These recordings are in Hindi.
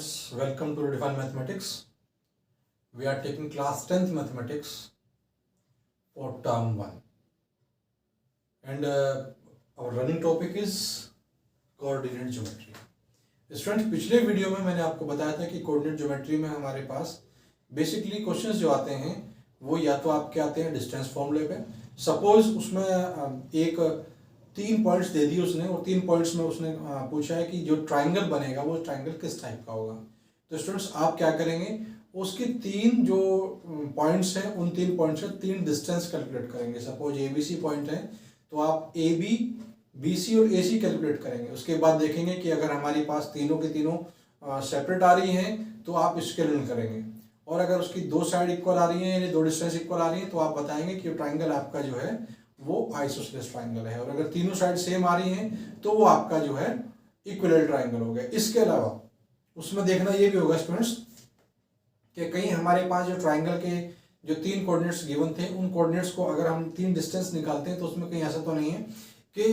students, welcome to Redefine Mathematics. We are taking class 10th Mathematics for term 1 and our running topic is coordinate geometry. Students, पिछले वीडियो में मैंने आपको बताया था कि कोऑर्डिनेट ज्योमेट्री में हमारे पास बेसिकली क्वेश्चंस जो आते हैं वो या तो आपके आते हैं डिस्टेंस फॉर्मूले पे। सपोज उसमें एक 3 पॉइंट्स दे दिए उसने और 3 पॉइंट्स में उसने पूछा है कि जो ट्राइंगल बनेगा वो ट्राइंगल किस टाइप का होगा। तो स्टूडेंट्स आप क्या करेंगे, उसकी 3 जो पॉइंट्स हैं उन 3 पॉइंट्स से 3 डिस्टेंस कैलकुलेट करेंगे। सपोज ABC पॉइंट है तो आप AB, BC और AC कैलकुलेट करेंगे। उसके बाद देखेंगे कि अगर हमारी पास तीनों की तीनों सेपरेट आ रही हैं तो आप स्केलिंग करेंगे, और अगर उसकी 2 साइड इक्वल आ रही हैं यानी 2 डिस्टेंस इक्वल आ रही हैं तो आप बताएंगे कि ट्राइंगल आपका जो है वो आइसोसेलेस ट्राइंगल है, और अगर तीनों साइड सेम आ रही हैं तो वो आपका जो है इक्विलेटरल ट्राइंगल हो गया। इसके अलावा उसमें देखना ये भी होगा स्टूडेंट्स कि कहीं हमारे पास जो ट्राइंगल के जो 3 कोऑर्डिनेट्स गिवन थे उन कोऑर्डिनेट्स को अगर हम 3 डिस्टेंस निकालते हैं तो उसमें कहीं ऐसा तो नहीं है कि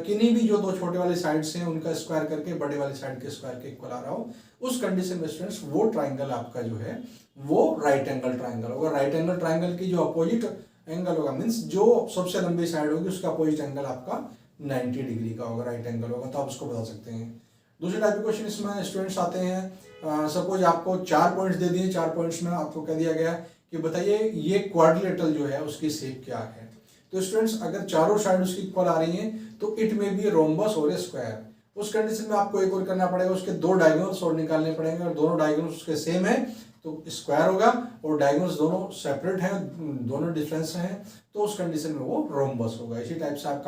किन्हीं भी जो 2 छोटे वाली साइड्स हैं उनका स्क्वायर करके बड़े वाली साइड के स्क्वायर के इक्वल आ रहा हो। उस कंडीशन में स्टूडेंट्स वो ट्राइंगल आपका जो है वो राइट एंगल ट्राइंगल होगा। राइट एंगल ट्राइंगल की जो अपोजिट एंगल होगा मीन्स जो सबसे लंबी साइड होगी उसका अपोजिट एंगल आपका 90 डिग्री का होगा, राइट एंगल होगा। तो आप उसको बता सकते हैं। दूसरे टाइप के क्वेश्चन इसमें स्टूडेंट्स आते हैं, सपोज आपको 4 पॉइंट्स दे दिए, 4 पॉइंट्स में आपको कह दिया गया कि बताइए ये क्वाड्रिलेटरल जो है उसकी शेप क्या है। तो स्टूडेंट्स अगर चारों साइड उसकी इक्वल आ रही हैं तो इट में बी रोम्बस और ए स्क्वायर। उस कंडीशन में आपको एक और करना पड़ेगा, उसके 2 डायगोनल्स और निकालने पड़ेंगे, और दोनों डायगोनल्स उसके सेम है तो स्क्वायर होगा, और डायगोनल्स दोनों सेपरेट हैं, दोनों डिफरेंस हैं तो उस कंडीशन में वो रोम्बस होगा। इसी टाइप से आप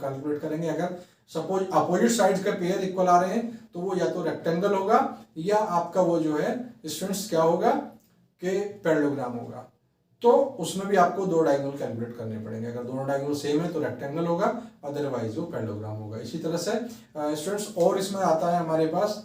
कैलकुलेट करेंगे। अगर सपोज अपोजिट साइड्स का पेयर इक्वल आ रहे हैं तो वो या तो रेक्टेंगल होगा या आपका वो जो है स्टूडेंट्स क्या होगा कि पैरेललोग्राम होगा। तो उसमें भी आपको 2 डायगोनल कैलकुलेट करने पड़ेंगे। अगर दोनों डायगोनल सेम है तो रेक्टेंगल होगा, अदरवाइज वो पैरेललोग्राम होगा। इसी तरह से स्टूडेंट्स और इसमें आता है हमारे पास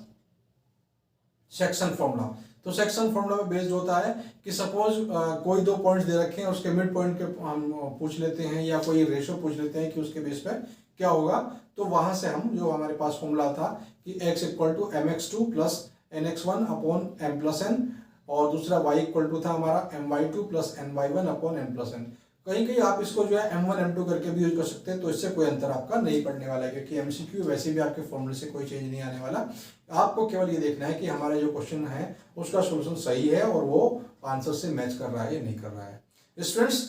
सेक्शन फॉर्मूला। तो सेक्शन फॉर्मूला में बेस्ड होता है कि सपोज कोई 2 पॉइंट्स दे रखे हैं, उसके मिड पॉइंट के हम पूछ लेते हैं या कोई रेशो पूछ लेते हैं कि उसके बेस पे क्या होगा। तो वहां से हम जो हमारे पास फॉर्मूला था कि x equal to mx2 plus nx1 upon m plus n, और दूसरा y इक्वल टू था हमारा my2 plus ny1 upon m plus n। कहीं कहीं आप इसको जो है m1 m2 करके भी यूज कर सकते हैं, तो इससे कोई अंतर आपका नहीं पड़ने वाला है क्योंकि MCQ वैसे भी आपके फॉर्मूले से कोई चेंज नहीं आने वाला। आपको केवल ये देखना है कि हमारा जो क्वेश्चन है उसका सोल्यूशन सही है और वो आंसर से मैच कर रहा है या नहीं कर रहा है। स्टूडेंट्स,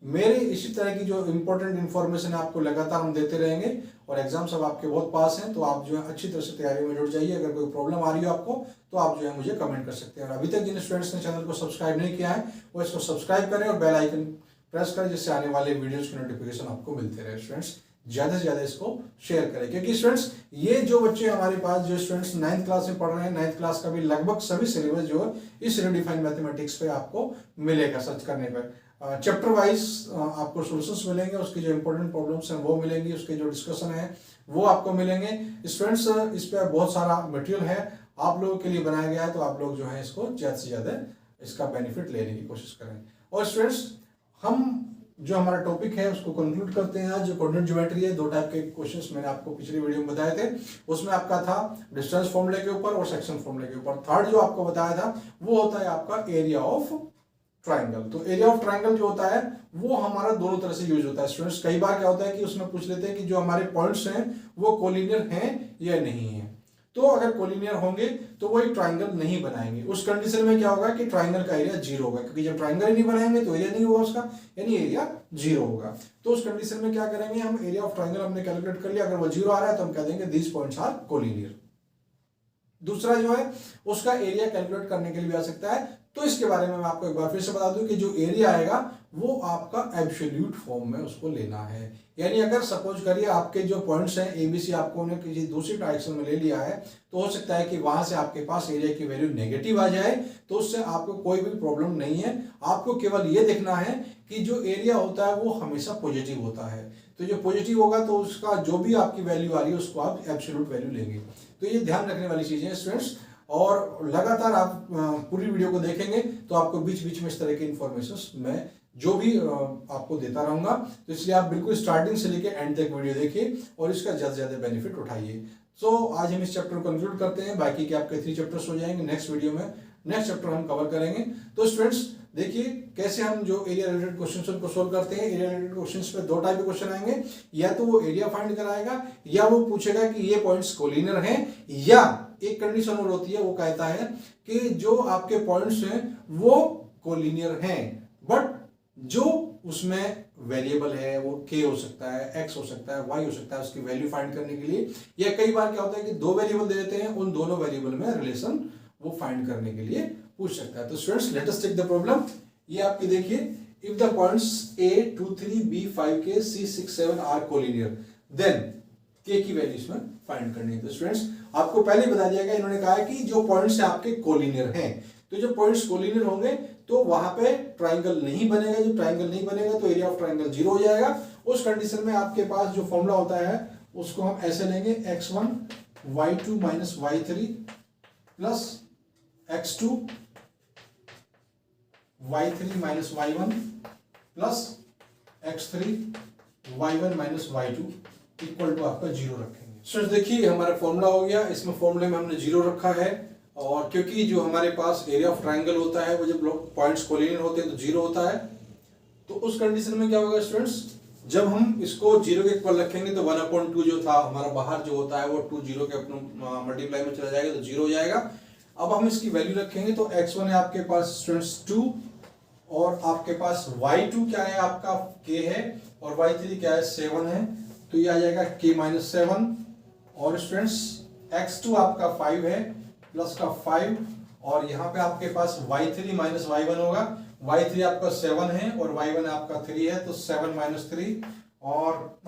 मेरे इसी तरह की जो इंपॉर्टेंट इन्फॉर्मेशन है आपको लगातार हम देते रहेंगे, और एग्जाम सब आपके बहुत पास हैं तो आप जो है अच्छी तरह से तैयारी में जुट जाइए। अगर कोई प्रॉब्लम आ रही हो आपको तो आप जो है मुझे कमेंट कर सकते हैं। और अभी तक जिन स्टूडेंट्स ने चैनल को सब्सक्राइब नहीं किया है वो इसको सब्सक्राइब करें और बेल आइकन प्रेस करें, जिससे आने वाले वीडियोस की नोटिफिकेशन आपको मिलते रहे। स्टूडेंट्स ज़्यादा से ज़्यादा इसको शेयर करें, क्योंकि स्टूडेंट्स ये जो बच्चे हमारे पास जो स्टूडेंट्स 9th क्लास में पढ़ रहे हैं, 9th क्लास का भी लगभग सभी सिलेबस जो है इस रिडिफाइंड मैथमेटिक्स पे आपको मिलेगा। सर्च करने पर चैप्टर वाइज आपको सोल्यूशंस मिलेंगे, उसकी जो इंपॉर्टेंट प्रॉब्लम्स हैं वो मिलेंगी, उसके जो डिस्कशन है वो आपको मिलेंगे। स्टूडेंट्स इस पर बहुत सारा मटेरियल है आप लोगों के लिए बनाया गया है, तो आप लोग जो है इसको ज़्यादा से ज़्यादा इसका बेनिफिट लेने की कोशिश करें। और स्टूडेंट्स हम जो हमारा टॉपिक है उसको कंक्लूड करते हैं। आज जो कोऑर्डिनेट ज्योमेट्री है, 2 टाइप के क्वेश्चंस मैंने आपको पिछली वीडियो में बताए थे। उसमें आपका था डिस्टेंस फॉर्मूले के ऊपर और सेक्शन फॉर्मूले के ऊपर। थर्ड जो आपको बताया था वो होता है आपका एरिया ऑफ ट्राइंगल। तो एरिया ऑफ ट्राइंगल जो होता है वो हमारा दोनों तरह से यूज होता है। स्टूडेंट्स कई बार क्या होता है कि उसमें पूछ लेते हैं कि जो हमारे पॉइंट्स हैं वो कोलिनियर हैं या नहीं है। तो अगर कोलिनियर होंगे तो वो एक ट्राइंगल नहीं बनाएंगे। उस कंडीशन में क्या होगा कि ट्राइंगल का एरिया 0 होगा, क्योंकि जब ट्राइंगल ही नहीं बनाएंगे तो एरिया नहीं होगा उसका, यानी एरिया 0 होगा। तो उस कंडीशन में क्या करेंगे हम, एरिया ऑफ ट्राइंगल हमने कैलकुलेट कर लिया, अगर वो 0 आ रहा है तो हम कह देंगे दीज पॉइंट्स आर कोलिनियर। दूसरा जो है उसका एरिया कैलकुलेट करने के लिए भी आ सकता है। तो इसके बारे में मैं आपको एक बार फिर से बता दूं कि जो एरिया आएगा वो आपका एब्सोल्यूट फॉर्म में उसको लेना है। यानी अगर सपोज करिए आपके जो पॉइंट्स हैं ABC आपको उन्हें किसी दूसरी डायरेक्शन में ले लिया है, तो हो सकता है कि वहां से आपके पास एरिया की वैल्यू नेगेटिव आ जाए, तो उससे आपको कोई भी प्रॉब्लम नहीं है। आपको केवल ये देखना है कि जो एरिया होता है वो हमेशा पॉजिटिव होता है। तो जो पॉजिटिव होगा तो उसका जो भी आपकी वैल्यू आ रही है उसको आप एब्सोल्यूट वैल्यू लेंगे। तो ये ध्यान रखने वाली चीजें हैं स्टूडेंट्स, और लगातार आप पूरी वीडियो को देखेंगे तो आपको बीच बीच में इस तरह की इंफॉर्मेशन मैं जो भी आपको देता रहूंगा। तो इसलिए आप बिल्कुल स्टार्टिंग से लेकर एंड तक वीडियो देखिए और इसका ज़्यादा से ज़्यादा बेनिफिट उठाइए। आज हम इस चैप्टर को कंक्लूड करते हैं, बाकी के आपके 3 चैप्टर्स हो जाएंगे नेक्स्ट वीडियो में। नेक्स्ट चैप्टर हम कवर करेंगे। तो स्टूडेंट्स देखिए कैसे हम जो एरिया रिलेटेड क्वेश्चन को सोल्व करते हैं। एरिया रिलेटेड क्वेश्चंस पे 2 टाइप के क्वेश्चन आएंगे, या तो वो एरिया फाइंड कराएगा या वो पूछेगा कि ये पॉइंट्स कोलिनियर हैं, या एक कंडीशन और होती है, वो कहता है कि जो आपके पॉइंट्स हैं वो कोलिनियर हैं, बट जो उसमें वेरिएबल है वो k हो सकता है, x हो सकता है, y हो सकता है, उसकी वैल्यू फाइंड करने के लिए, या कई बार क्या होता है कि 2 वेरिएबल दे देते हैं, उन दोनों वेरिएबल में रिलेशन वो फाइंड करने के लिए पूछ सकता है। तो students let us take the problem. ये आपकी देखिए, if the points a 2 3 b 5 k c 6 7 are collinear, then k की वैल्यू इसमें फाइंड करनी है। तो स्टूडेंट्स आपको पहले ही बता दिया गया, इन्होंने कहा है कि जो पॉइंट्स आपके कोलिनियर हैं, तो जो पॉइंट्स कोलिनियर होंगे तो वहां पे ट्राइंगल नहीं बनेगा। जो ट्राइंगल नहीं बनेगा तो एरिया ऑफ ट्राइंगल 0 हो जाएगा। उस कंडीशन में आपके पास जो फॉर्मूला होता है उसको हम ऐसे लेंगे, x1 y2 minus y3 plus x2 y3 minus y1 plus x3 y1 minus y2 equal to आपका 0 रखेंगे। सो देखिए हमारा फॉर्मूला हो गया। इसमें फॉर्मूले में हमने 0 रखा है, और क्योंकि जो हमारे पास एरिया ऑफ ट्राइंगल होता है वो जब पॉइंट्स कोलिनियर होते हैं तो 0 होता है। तो उस कंडीशन में क्या होगा स्टूडेंट्स, जब हम इसको 0 के इक्वल रखेंगे तो 1/2 जो था हमारा बाहर जो होता है वो 2 0 के अपने मल्टीप्लाई में चला जाएगा तो 0 हो जाएगा। अब हम इसकी वैल्यू रखेंगे तो x1 है आपके पास स्टूडेंट्स 2, और आपके पास y2 क्या है आपका k है, और y3 क्या है 7 है, तो ये आ जाएगा k माइनस 7, और स्टूडेंट्स x2 आपका 5 है प्लस का 5, और यहाँ पे आपके पास y3 माइनस y1 होगा। y3 आपका 7 है और y1 आपका 3 है, तो 7 माइनस 3, और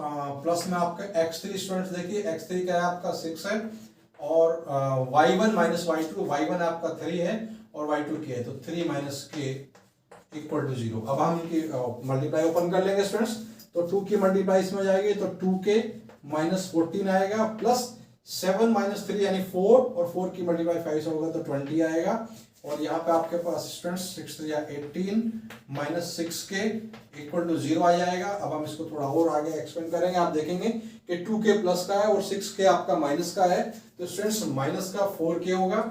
प्लस में आपका x3 स्टूडेंट्स देखिए x3 क्या है आपका 6 है, और y1 माइनस y2, y1 आपका 3 है और y2 k है, तो 3 माइनस k इक्वल टू 0। अब हम इनकी मल्टीप्लाई ओपन कर लेंगे स्टूडेंट्स, तो 2 की मल्टीप्लाई इसमें जाएगी तो 2k माइनस 14 आएगा, प्लस 7 माइनस 3 यानी 4, और 4 की मल्टीप्लाई 5 से होगा तो 20 आएगा, और यहाँ पे आपके पास students 6 3 18 minus 6k equal to 0 आ जाएगा। अब हम इसको थोड़ा और आगे एक्सपेंड करेंगे, आप देखेंगे कि 2k प्लस का है और 6k आपका माइनस का है, तो स्टूडेंट्स माइनस का 4k होगा,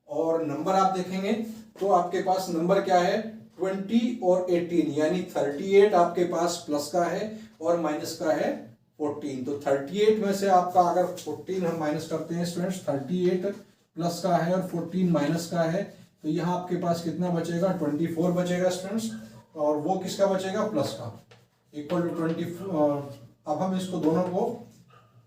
और नंबर आप देखेंगे तो आपके पास नंबर क्या है 20 और 18 यानी 38 आपके पास प्लस का है और माइनस का है 14। तो 38 में से आपका अगर 14 हम माइनस करते हैं स्टूडेंट्स, 38 प्लस का है और 14 माइनस का है, तो यहाँ आपके पास कितना बचेगा 24 बचेगा स्टूडेंट्स, और वो किसका बचेगा प्लस का, इक्वल टू 24। अब हम इसको दोनों को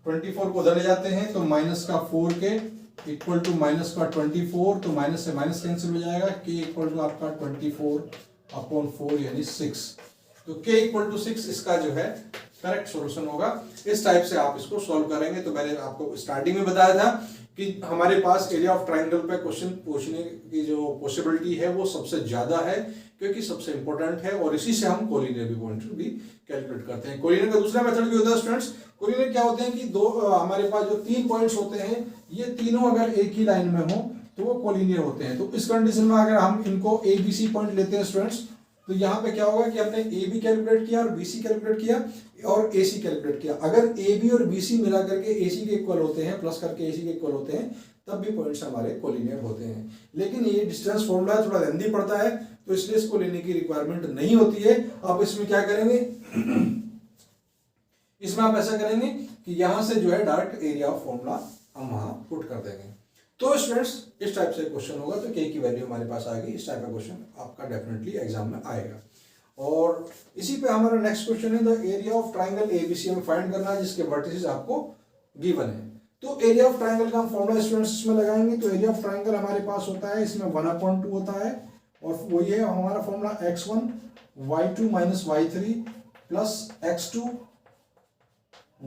24 को उधर ले जाते हैं तो माइनस का 4k इक्वल टू माइनस का 24, तो माइनस से माइनस कैंसिल हो जाएगा, k इक्वल टू आपका 24/4 यानी 6, तो k इक्वल टू 6 इसका जो है करेक्ट सॉल्यूशन होगा। इस टाइप से आप इसको सॉल्व करेंगे। तो मैंने आपको स्टार्टिंग में बताया था कि हमारे पास एरिया ऑफ ट्राइंगल पे क्वेश्चन पूछने की जो पॉसिबिलिटी है वो सबसे ज्यादा है, क्योंकि सबसे इंपॉर्टेंट है, और इसी से हम कोलिनियर पॉइंट भी कैलकुलेट करते हैं। कोलिनियर का दूसरा मेथड भी होता है स्टूडेंट्स। कोलिनियर क्या होते हैं कि हमारे पास जो 3 पॉइंट्स होते हैं, ये तीनों अगर एक ही लाइन में हो तो वो कोलिनियर होते हैं। तो इस कंडीशन में अगर हम इनको ABC पॉइंट लेते हैं स्टूडेंट्स, तो यहाँ पे क्या होगा कि हमने AB कैलकुलेट किया और BC कैलकुलेट किया और AC कैलकुलेट किया। अगर AB और BC मिला करके AC के इक्वल होते हैं, प्लस करके AC के इक्वल होते हैं, तब भी पॉइंट्स हमारे कोलिनियर होते हैं। लेकिन ये डिस्टेंस फॉर्मूला थोड़ा लेंथी पड़ता है, तो इसलिए इसको लेने की रिक्वायरमेंट नहीं होती है। आप इसमें क्या करेंगे इसमें आप ऐसा करेंगे कि यहां से जो है डायरेक्ट एरिया ऑफ फॉर्मूला हम वहां पुट कर देंगे। तो स्टूडेंट्स इस टाइप से क्वेश्चन होगा, तो k की वैल्यू हमारे पास आ गई। इस टाइप का क्वेश्चन आपका डेफिनेटली एग्जाम में आएगा। और इसी पे हमारा नेक्स्ट क्वेश्चन है, the area of triangle ABC में फाइंड करना है, जिसके वर्टिसेस आपको गिवन है। तो एरिया ऑफ ट्राइंगल का हम फॉर्मूला स्टूडेंट्स इसमें लगाएंगे। तो एरिया ऑफ ट्राइंगल हमारे पास होता है, इसमें 1/2 होता है, और वो ये हमारा formula x1 y2 minus y3 plus x2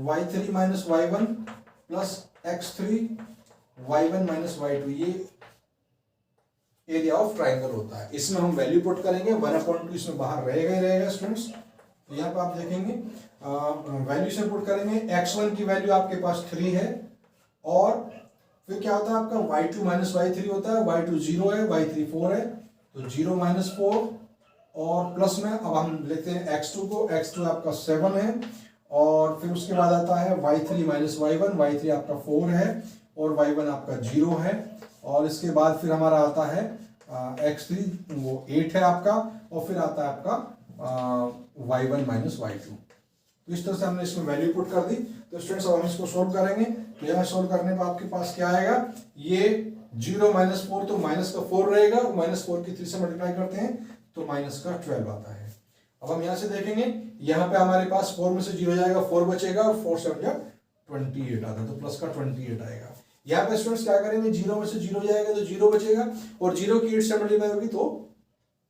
y3 minus y1 plus x3 y1 minus y2, ये एरिया ऑफ ट्राइंगल होता है। इसमें हम वैल्यू पुट करेंगे, 1/2 इसमें बाहर रहेगा ही रहेगा स्टूडेंट्स। तो यहाँ पे आप देखेंगे वैल्यू से पुट करेंगे, x1 की वैल्यू आपके पास 3 है, और फिर क्या होता है आपका y2 माइनस y3 होता है, y2 0 है, y3 4 है, तो 0 माइनस 4, और प्लस में अब हम लेते हैं x2 को, x2 आपका 7 है, और फिर उसके बाद आता है y3 माइनस y1, y3 आपका 4 है और y1 आपका 0 है, और इसके बाद फिर हमारा आता है x3 वो 8 है आपका, और फिर आता है आपका y1 माइनस y2। तो इस तरह से हमने इसमें वैल्यू पुट कर दी। तो स्टूडेंट्स अब हम इसको सोल्व करेंगे। तो यहाँ सोल्व करने पर आपके पास क्या आएगा, ये 0 माइनस 4 तो माइनस का 4 रहेगा, माइनस 4 की 3 से मल्टीप्लाई करते हैं तो माइनस का 12 आता है। अब हम यहाँ से देखेंगे, यहाँ पे हमारे पास 4 में से 0 जाएगा, 4 बचेगा और 4 से 28 आता है, तो प्लस का 28 आएगा। यहाँ पे स्टूडेंट्स क्या करेंगे, 0 में से 0 जाएगा तो 0 बचेगा, और 0 की 8 से मल्टीप्लाई होगी तो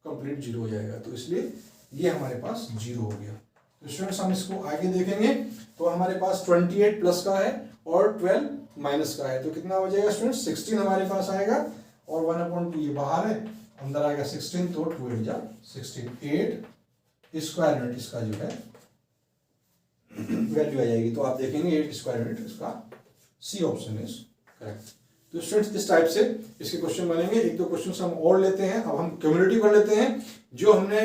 कंप्लीट 0 हो जाएगा, तो इसलिए ये हमारे पास 0 हो गया। तो स्टूडेंट्स हम इसको आगे देखेंगे, तो हमारे पास 28 प्लस का है और 12 माइनस का है, तो कितना हो जाएगा स्टूडेंट्स, 16 हमारे पास आएगा, और 1/2 ये बाहर है, अंदर आएगा 16, तो 2 8 जा 16, 8 स्क्वायर यूनिट इसका जो है वैल्यू आ जाएगी। तो आप देखेंगे 8 स्क्वायर यूनिट इसका सी ऑप्शन इज करेक्ट। तो स्टूडेंट्स इस टाइप से इसके क्वेश्चन बनेंगे। एक दो क्वेश्चन हम और लेते हैं, अब हम क्यूमुलेटिव कर लेते हैं, जो हमने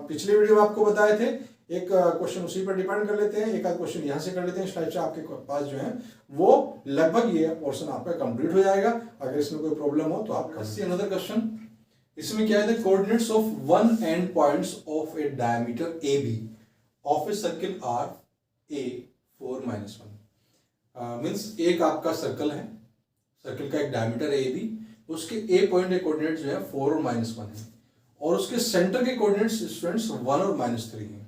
पिछले वीडियो में आपको बताए थे। एक क्वेश्चन उसी पर डिपेंड कर लेते हैं, एक आध क्वेश्चन यहाँ से कर लेते हैं। इस टाइप से आपके पास जो है वो लगभग ये पोर्शन आपका कंप्लीट हो जाएगा। अगर इसमें कोई प्रॉब्लम हो तो आप कर सकते हैं। अनदर क्वेश्चन, इसमें क्या है, coordinates of one and points of a diameter A B of a circle are A 4-1 means एक आपका सर्कल है, सर्किल का एक डायमीटर ए बी, उसके ए पॉइंट के कोऑर्डिनेट जो है 4 और -1 है, और उसके सेंटर के कोऑर्डिनेट्स स्टूडेंट्स 1 और -3 हैं।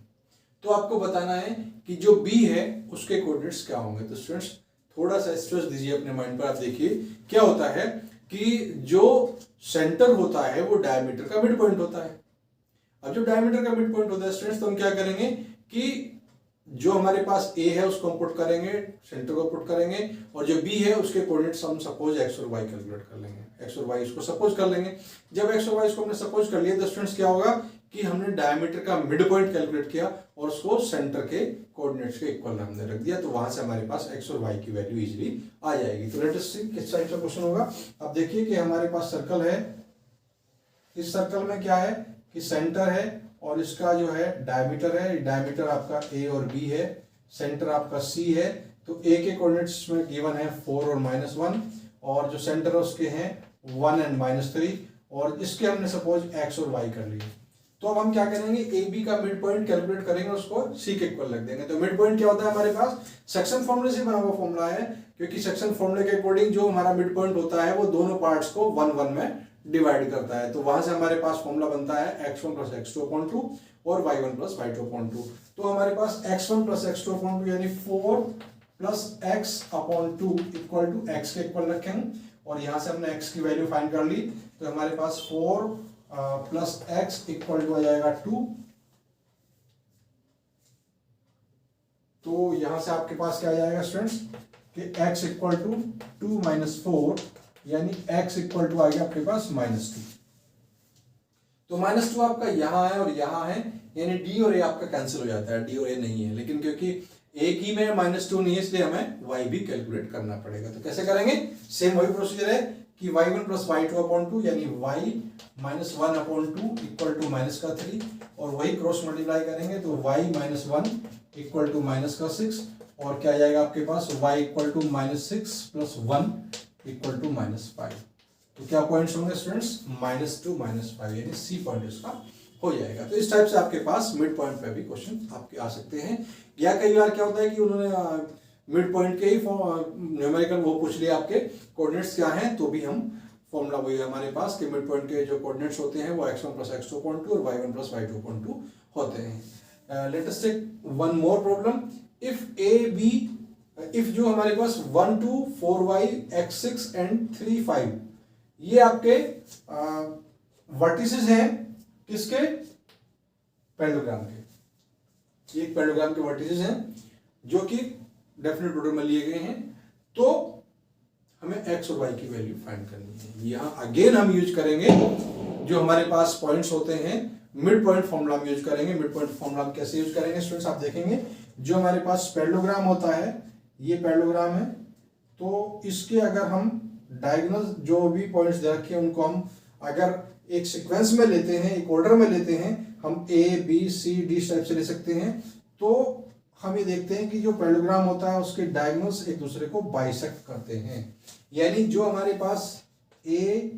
तो आपको बताना है कि जो बी है उसके कोऑर्डिनेट्स क्या होंगे। तो स्टूडेंट्स थोड़ा सा स्ट्रेस दीजिए अपने माइंड पर। आप देखिए क्या होता है कि जो सेंटर होता है वो डायमीटर का मिड पॉइंट होता है। अब जब डायमीटर का मिड पॉइंट होता है स्टूडेंट्स, तो हम क्या करेंगे कि जो हमारे पास ए है उसको हम पुट करेंगे, सेंटर को पुट करेंगे, और जो बी है उसके कोऑर्डिनेट्स हम सपोज एक्स और वाई कैलकुलेट कर लेंगे। एक्स और वाई इसको सपोज कर लेंगे। जब एक्स और वाई इसको हमने सपोज कर लिया तो स्टूडेंट्स क्या होगा कि हमने डायमीटर का मिड पॉइंट कैलकुलेट किया और उसको सेंटर के कोऑर्डिनेट्स के इक्वल हमने रख दिया, तो वहां से हमारे पास एक्स और वाई की वैल्यू इजीली आ जाएगी। तो लेट अस सी किस टाइप का क्वेश्चन होगा। अब देखिए कि हमारे पास सर्कल है, इस सर्कल में क्या है कि सेंटर है और इसका जो है डायमीटर है, डायमीटर आपका ए और बी है, सेंटर आपका सी है। तो ए के कोऑर्डिनेट्स में गिवन है 4 और -1, और जो सेंटर है उसके हैं 1 एंड -3, और इसके हमने सपोज एक्स और वाई कर लिए। तो अब हम क्या करेंगे, ए बी का मिड पॉइंट कैलकुलेट करेंगे, उसको सी के इक्वल रख देंगे। तो मिड पॉइंट क्या होता है हमारे पास, सेक्शन फॉर्मूले से बना हुआ फॉर्मूला है, क्योंकि सेक्शन फॉर्मूले के अकॉर्डिंग जो हमारा मिड पॉइंट होता है वो दोनों पार्ट्स को 1-1 में डिवाइड करता है। तो वहां से हमारे पास फॉर्मूला बनता है x1 + x2/2 और y1 + y2/2। तो हमारे पास x1 + x2/2 यानी 4 + x/2 = x के इक्वल रखेंगे, और यहां से हमने x की वैल्यू फाइंड कर ली। तो हमारे पास 4 + x = आ जाएगा 2। तो यहां से आपके पास क्या आ जाएगा स्टूडेंट्स कि x = 2 - 4 यानी x = आ गया आपके पास -2। तो -2 आपका यहां है और यहां है, यानी d और a आपका कैंसिल हो जाता है, d और a नहीं है। लेकिन क्योंकि एक ही में -2 नहीं है, इसलिए हमें y भी कैलकुलेट करना पड़ेगा। तो कैसे करेंगे, सेम वही प्रोसीजर है कि y1 + y2/2 यानी y -1/2 = -3, और वही क्रॉस मल्टीप्लाई करेंगे तो y -1 = -6, और क्या जाएगा आपके पास y = -6 + 1 = -5। तो क्या पॉइंट्स होंगे स्टूडेंट्स, -2 -5, यानी सी पॉइंट इसका हो जाएगा। तो इस टाइप से आपके पास मिड पॉइंट पे भी क्वेश्चन आपके आ सकते हैं। या कई बार क्या होता है कि उन्होंने मिड पॉइंट के ही न्यूमेरिकल वो पूछ लिया आपके कोऑर्डिनेट्स क्या हैं, तो भी हम फॉर्मूला वही है हमारे पास कि मिड पॉइंट के जो कोऑर्डिनेट्स होते हैं वो x1 + x2/2 और y1 + y2/2 होते हैं। Let us take one more problem. If जो हमारे पास 1 2 4y x6 एंड 3 5 ये आपके वर्टिसेस हैं किसके, पेंडोग्राम के। ये पेंडोग्राम के वर्टिसेस हैं जो कि डेफिनेट ऑर्डर में लिए गए हैं। तो हमें x और y की वैल्यू फाइंड करनी है। यहां अगेन हम यूज करेंगे जो हमारे पास पॉइंट्स होते हैं, मिड पॉइंट फॉर्मूला हम यूज करेंगे। मिड पॉइंट फॉर्मूला हम कैसे यूज करेंगे स्टूडेंट्स, आप देखेंगे जो हमारे पास पेंडोग्राम होता है, ये पेंडोग्राम है, तो इसके अगर हम डायगोनल जो भी पॉइंट्स दे रखे हैं उनको हम अगर एक सीक्वेंस में लेते हैं, एक ऑर्डर में लेते हैं, हम A B C D type से ले सकते हैं। तो हम ये देखते हैं कि जो पैरेललोग्राम होता है उसके डायगोनल्स एक दूसरे को बाइसेक्ट करते हैं, यानी जो हमारे पास ए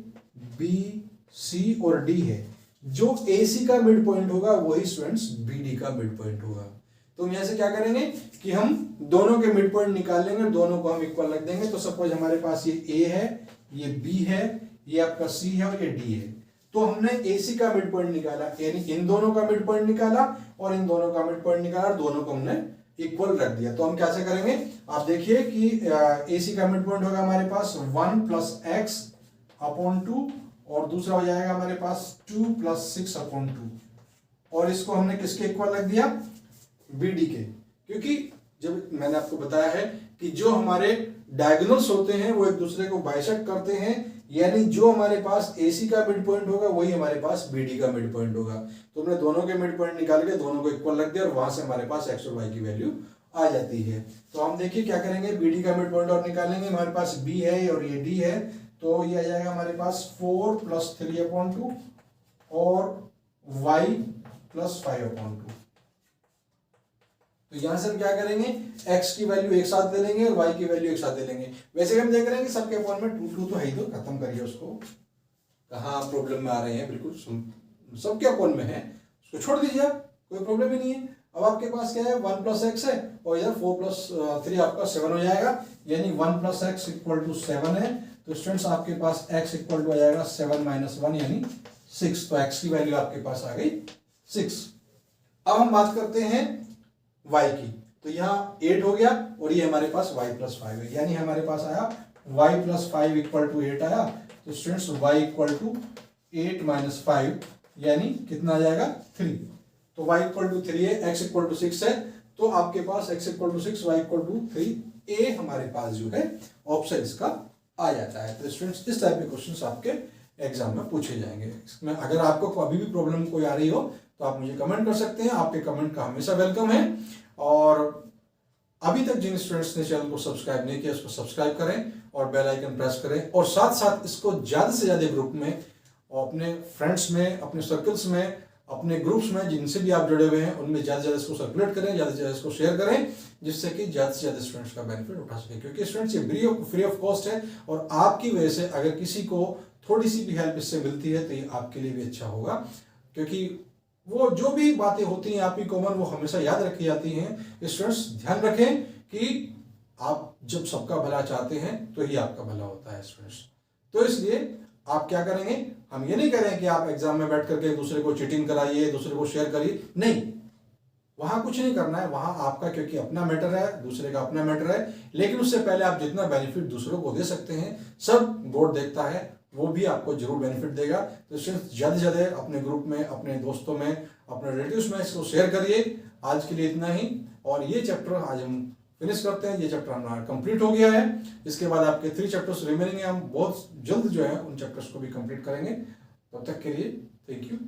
बी सी और डी है, जो ए सी का मिड पॉइंट होगा वही स्टूडेंट्स बी डी का मिड पॉइंट होगा। तो हम यहाँ से क्या करेंगे कि हम दोनों के मिड पॉइंट निकाल लेंगे, दोनों को हम इक्वल रख देंगे। तो सपोज हमारे पास ये ए है, ये बी है, ये आपका सी है और ये डी है। तो हमने ए सी का मिड पॉइंट निकाला, यानी इन दोनों का मिड पॉइंट निकाला और इन दोनों का मिड पॉइंट निकाला, दोनों को हमने इक्वल रख दिया। तो हम कैसे करेंगे, आप देखिए कि ए सी का मिड पॉइंट होगा हमारे पास 1 प्लस एक्स अपॉन 2 और दूसरा हो जाएगा हमारे पास 2 प्लस 6 अपॉन 2, और इसको हमने किसके इक्वल रख दिया, बी डी के। क्योंकि जब मैंने आपको बताया है कि जो हमारे डायगोनल्स होते हैं वो एक दूसरे को बाइसेक्ट करते हैं, यानी जो हमारे पास AC का मिड पॉइंट होगा वही हमारे पास BD का मिड पॉइंट होगा। तो हमने दोनों के मिड पॉइंट निकाल के दोनों को इक्वल रख दिया और वहां से हमारे पास x और y की वैल्यू आ जाती है। तो हम देखिए क्या करेंगे, BD का मिड पॉइंट और निकालेंगे। हमारे पास B है और ये D है, तो ये आ जाएगा हमारे पास 4 प्लस 3 अपॉन 2 और y प्लस 5 अपॉन 2। तो यहां से हम क्या करेंगे, x की वैल्यू एक साथ ले लेंगे और y की वैल्यू एक साथ ले लेंगे। वैसे हम देख रहे हैं कि सबके अपॉन में 2 तो है ही, तो खत्म करिए उसको, कहाँ प्रॉब्लम में आ रहे हैं, बिल्कुल सबके अपॉन में है, उसको छोड़ दीजिए, कोई प्रॉब्लम ही नहीं है। अब आपके पास क्या है, 1 प्लस एक्स है और इधर 4 प्लस 3 आपका 7 हो जाएगा, यानी 1 प्लस एक्स इक्वल टू 7 है। तो स्टूडेंट्स आपके पास x इक्वल टू आ जाएगा 7 माइनस 1 यानी 6। तो x की वैल्यू आपके पास आ गई 6। अब हम बात करते हैं y की, तो यहाँ 8 हो गया और ये हमारे पास y प्लस 5 है, यानी हमारे पास आया y प्लस 5 इक्वल टू 8 आया। तो students y equal to 8 minus 5 यानी कितना आ जाएगा 3। तो y इक्वल टू 3 है, x इक्वल टू 6 है, तो आपके पास x equal to 6, y equal to 3, a हमारे पास जो है ऑप्शन इसका आ जाता है। तो स्टूडेंट्स इस टाइप के क्वेश्चंस आपके एग्जाम में पूछे जाएंगे। इसमें अगर आपको अभी भी प्रॉब्लम कोई आ रही हो तो आप मुझे कमेंट कर सकते हैं, आपके कमेंट का हमेशा वेलकम है। और अभी तक जिन स्टूडेंट्स ने चैनल को सब्सक्राइब नहीं किया उसको सब्सक्राइब करें और बेल आइकन प्रेस करें, और साथ साथ इसको ज़्यादा से ज़्यादा ग्रुप में और अपने फ्रेंड्स में, अपने सर्कल्स में, अपने ग्रुप्स में जिनसे भी आप जुड़े हुए हैं उनमें ज़्यादा से ज़्यादा इसको सर्कुलेट करें, ज़्यादा से ज़्यादा इसको शेयर करें, जिससे कि ज़्यादा से ज़्यादा स्टूडेंट्स का बेनिफिट उठा सके। क्योंकि स्टूडेंट्स ये फ्री ऑफ कॉस्ट है और आपकी वजह से अगर किसी को थोड़ी सी भी हेल्प इससे मिलती है तो ये आपके लिए भी अच्छा होगा। क्योंकि वो जो भी बातें होती हैं आपकी कॉमन, वो हमेशा याद रखी जाती हैं। स्टूडेंट्स ध्यान रखें कि आप जब सबका भला चाहते हैं तो ही आपका भला होता है स्टूडेंट्स। तो इसलिए आप क्या करेंगे, हम ये नहीं कह रहे हैं कि आप एग्जाम में बैठ करके दूसरे को चीटिंग कराइए, दूसरे को शेयर करिए, नहीं, वहां कुछ नहीं करना है। वहां आपका क्योंकि अपना मैटर है, दूसरे का अपना मैटर है, लेकिन उससे पहले आप जितना बेनिफिट दूसरों को दे सकते हैं सब बोर्ड देखता है, वो भी आपको जरूर बेनिफिट देगा। तो सिर्फ ज़्यादा से ज़्यादा अपने ग्रुप में, अपने दोस्तों में, अपने रिलेटिव्स में इसको शेयर करिए। आज के लिए इतना ही, और ये चैप्टर आज हम फिनिश करते हैं। ये चैप्टर हमारा कंप्लीट हो गया है। इसके बाद आपके 3 चैप्टर्स रिमेनिंग है, हम बहुत जल्द जो है उन चैप्टर्स को भी कंप्लीट करेंगे। तब तक के लिए थैंक यू।